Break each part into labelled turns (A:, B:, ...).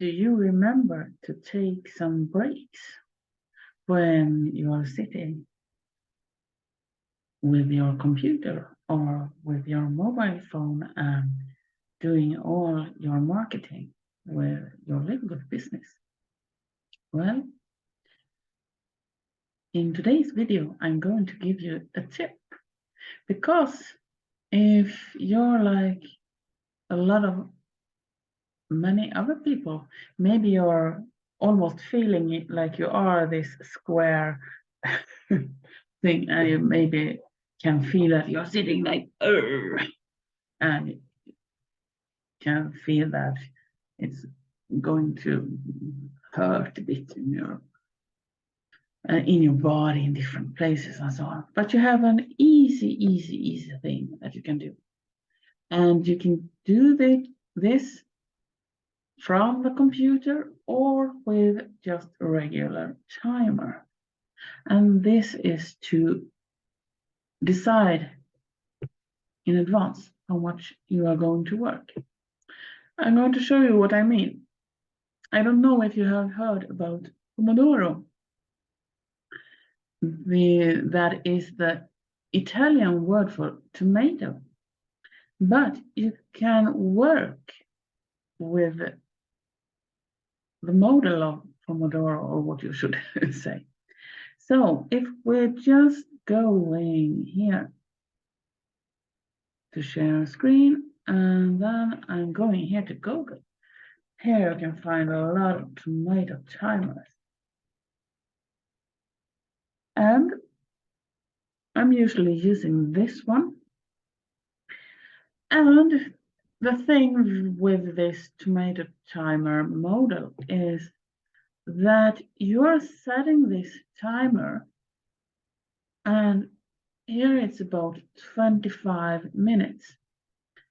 A: Do you remember to take some breaks when you are sitting with your computer or with your mobile phone and doing all your marketing with your Livegood business? Well, in today's video, I'm going to give you a tip, because if you're like a lot of many other people, maybe you're almost feeling it like you are this square thing, and you maybe can feel that you're sitting like, and you can feel that it's going to hurt a bit in your body in different places and so on. But you have an easy thing that you can do, and you can do this from the computer or with just a regular timer. And this is to decide in advance how much you are going to work. I'm going to show you what I mean. I don't know if you have heard about pomodoro. That is the Italian word for tomato. But you can work with the model of pomodoro, or what you should say. So if we're just going here to share screen, and then I'm going here to Google. Here you can find a lot of tomato timers. And I'm usually using this one. And the thing with this tomato timer model is that you're setting this timer, and here it's about 25 minutes.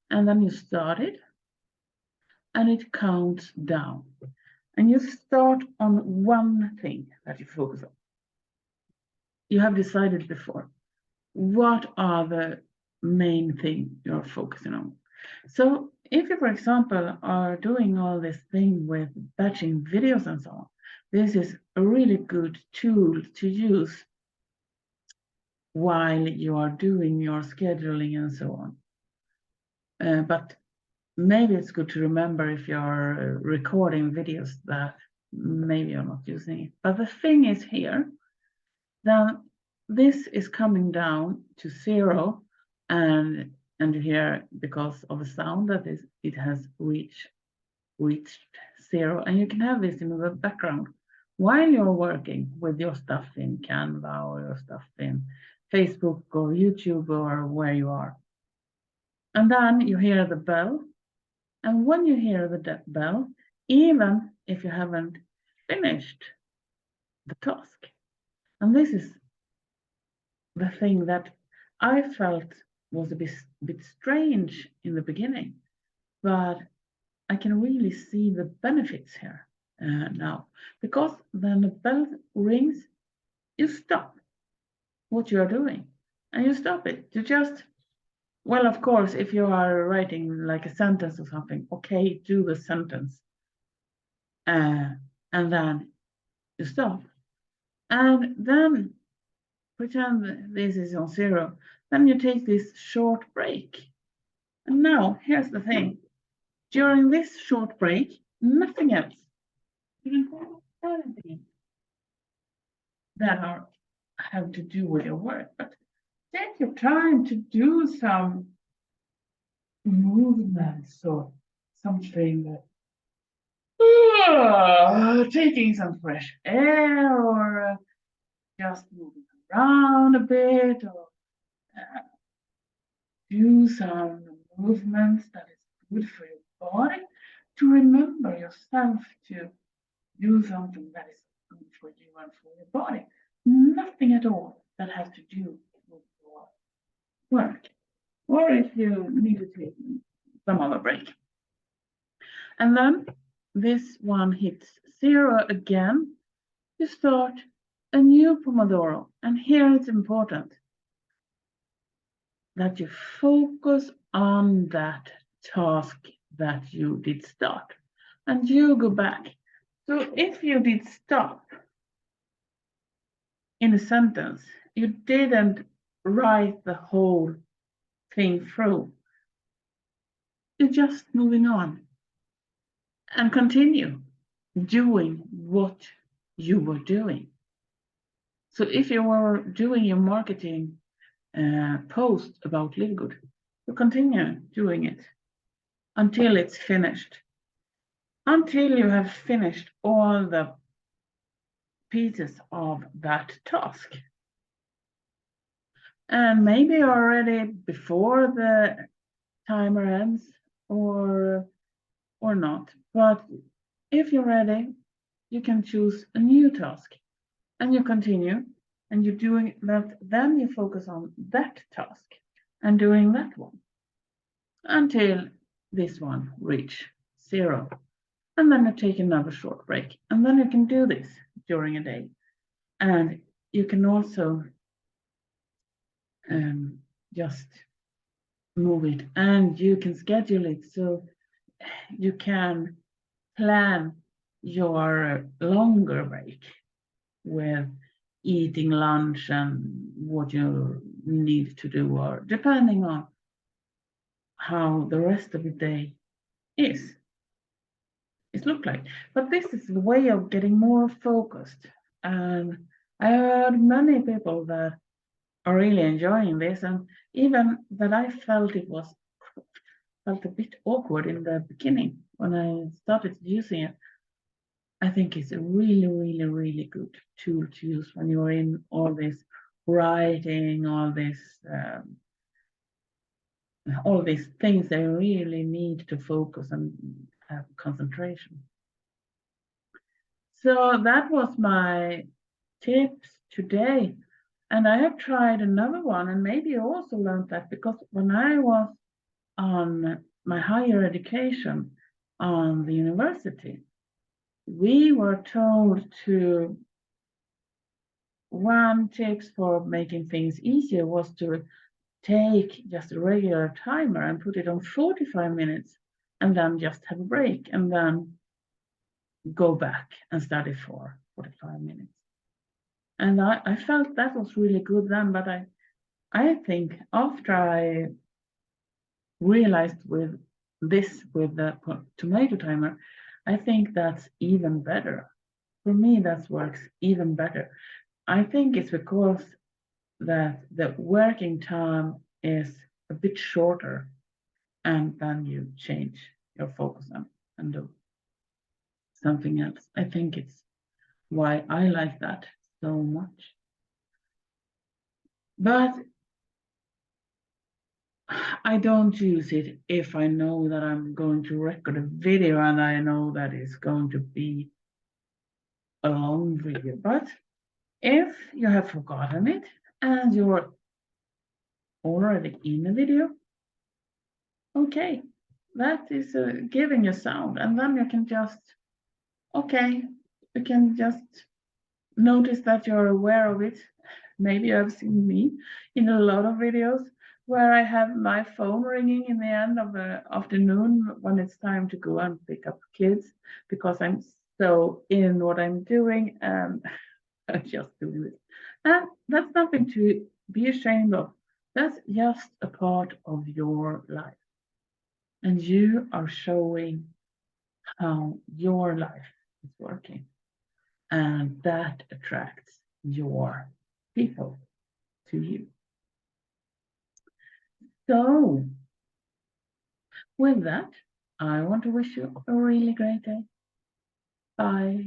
A: And then you start it, and it counts down. And you start on one thing that you focus on. You have decided before, what are the main thing you're focusing on? So if you, for example, are doing all this thing with batching videos and so on, this is a really good tool to use while you are doing your scheduling and so on. But maybe it's good to remember, if you're recording videos, that maybe you're not using it. But the thing is here, then this is coming down to 0, and here, because of the sound that it has reached 0, and you can have this in the background while you're working with your stuff in Canva or your stuff in Facebook or YouTube or where you are. And then you hear the bell, and when you hear the bell, even if you haven't finished the task, and this is the thing that I felt was a bit strange in the beginning, but I can really see the benefits here now, because then the bell rings, you stop what you are doing, and you stop it. You just, well, of course, if you are writing like a sentence or something, okay, do the sentence, and then you stop, and then pretend this is on 0. Then you take this short break. And now, here's the thing. During this short break, nothing else. You can do anything that have to do with your work. But take your time to do some movements or something that taking some fresh air, or just moving around a bit, or do some movements that is good for your body, to remember yourself to do something that is good for you and for your body. Nothing at all that has to do with your work, or if you need to take some other break. And then this one hits 0 again. You start a new pomodoro, and here it's important that you focus on that task that you did start. and you go back. So if you did stop in a sentence, you didn't write the whole thing through. You're just moving on and continue doing what you were doing. So if you were doing your marketing post about Livegood, you continue doing it until it's finished, until you have finished all the pieces of that task. And maybe already before the timer ends or not. But if you're ready, you can choose a new task and you continue and you're doing that. Then you focus on that task and doing that one until this one reach 0. And then you take another short break. And then you can do this during a day. And you can also just move it, and you can schedule it so you can plan your longer break with eating lunch and what you need to do, or depending on how the rest of the day is. It look like. But this is a way of getting more focused. And I heard many people that are really enjoying this, and even that I felt a bit awkward in the beginning when I started using it. I think it's a really, really, really good tool to use when you're in all this writing, all these things that you really need to focus and have concentration. So that was my tips today. And I have tried another one, and maybe you also learned that, because when I was on my higher education on the university, we were told to, one tips for making things easier was to take just a regular timer and put it on 45 minutes and then just have a break and then go back and study for 45 minutes. And I felt that was really good then, but I think after I realized with the tomato timer, I think that's even better. For me, that works even better. I think it's because that the working time is a bit shorter, and then you change your focus and do something else. I think it's why I like that so much. But I don't use it if I know that I'm going to record a video and I know that it's going to be a long video. But if you have forgotten it and you're already in a video, okay, that is giving a sound, and then you can just, okay, you can just notice that you're aware of it. Maybe you have seen me in a lot of videos where I have my phone ringing in the end of the afternoon when it's time to go and pick up kids, because I'm so in what I'm doing and I'm just doing it. And that's nothing to be ashamed of. That's just a part of your life. And you are showing how your life is working. And that attracts your people to you. So, with that, I want to wish you a really great day. Bye.